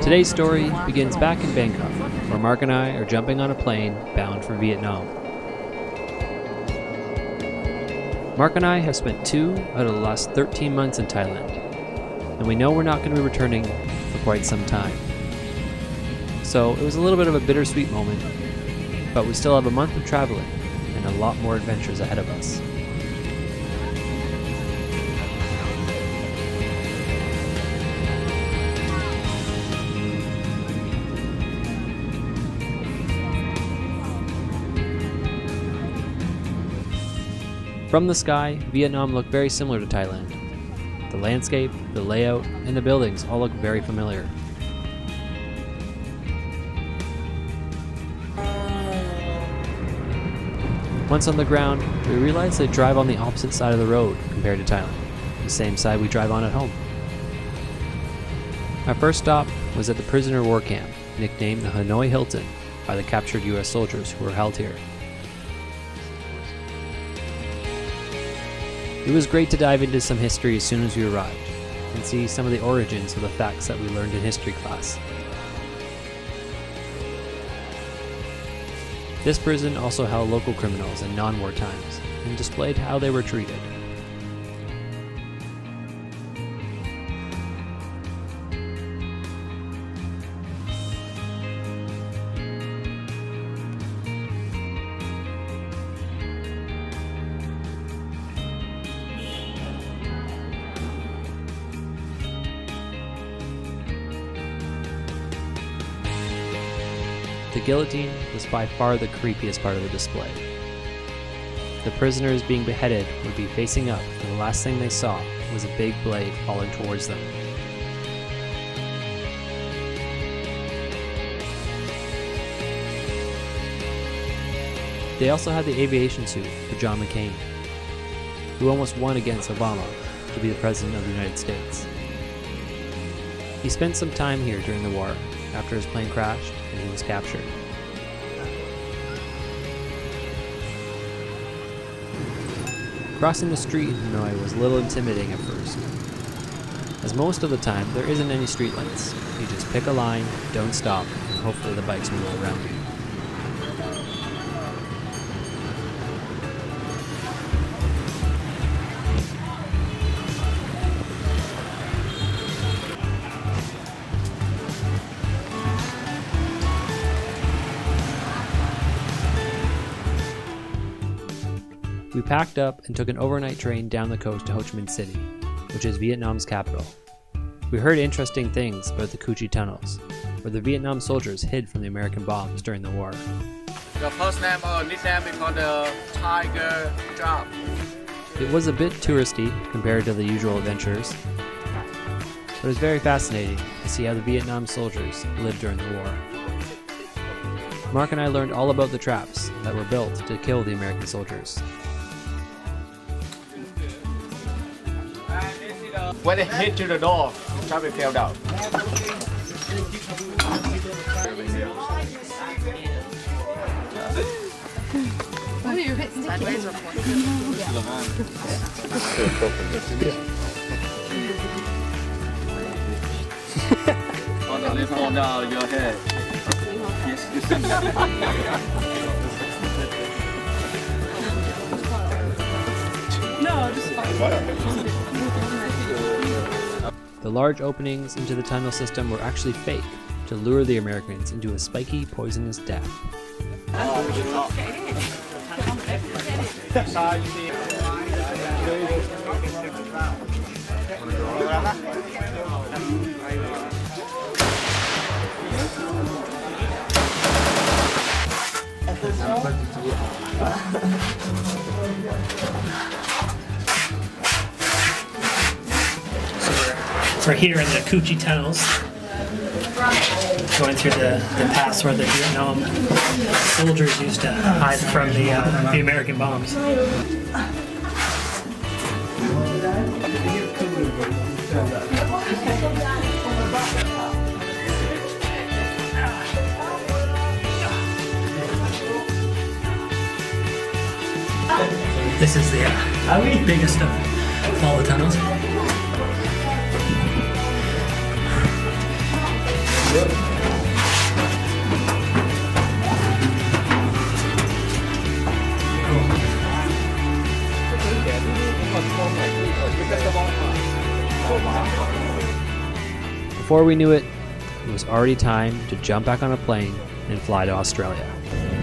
Today's story begins back in Bangkok, where Mark and I are jumping on a plane bound for Vietnam. Mark and I have spent 2 out of the last 13 months in Thailand, and we know we're not going to be returning for quite some time. So it was a little bit of a bittersweet moment, but we still have a month of traveling and a lot more adventures ahead of us. From the sky, Vietnam looked very similar to Thailand. The landscape, the layout, and the buildings all look very familiar. Once on the ground, we realized they drive on the opposite side of the road compared to Thailand, the same side we drive on at home. Our first stop was at the prisoner war camp, nicknamed the Hanoi Hilton by the captured US soldiers who were held here. It was great to dive into some history as soon as we arrived, and see some of the origins of the facts that we learned in history class. This prison also held local criminals in non-war times, and displayed how they were treated. The guillotine was by far the creepiest part of the display. The prisoners being beheaded would be facing up, and the last thing they saw was a big blade falling towards them. They also had the aviation suit for John McCain, who almost won against Obama to be the President of the United States. He spent some time here during the war after his plane crashed and he was captured. Crossing the street in Hanoi was a little intimidating at first, as most of the time there isn't any street lights. You just pick a line, don't stop, and hopefully the bikes will go around you. We packed up and took an overnight train down the coast to Ho Chi Minh City, which is Vietnam's capital. We heard interesting things about the Cu Chi tunnels, where the Vietnam soldiers hid from the American bombs during the war. Your first name or nickname is called the Tiger Job. It was a bit touristy compared to the usual adventures, but it was very fascinating to see how the Vietnam soldiers lived during the war. Mark and I learned all about the traps that were built to kill the American soldiers. When it hit to the door, the trap fell down. Sideways or On the left fall down your head. The large openings into the tunnel system were actually fake to lure the Americans into a spiky, poisonous death. We're here in the Cu Chi tunnels, going through the pass where the Vietnam soldiers used to hide from the American bombs. This is the biggest of all the tunnels. before we knew it, it was already time to jump back on a plane and fly to Australia.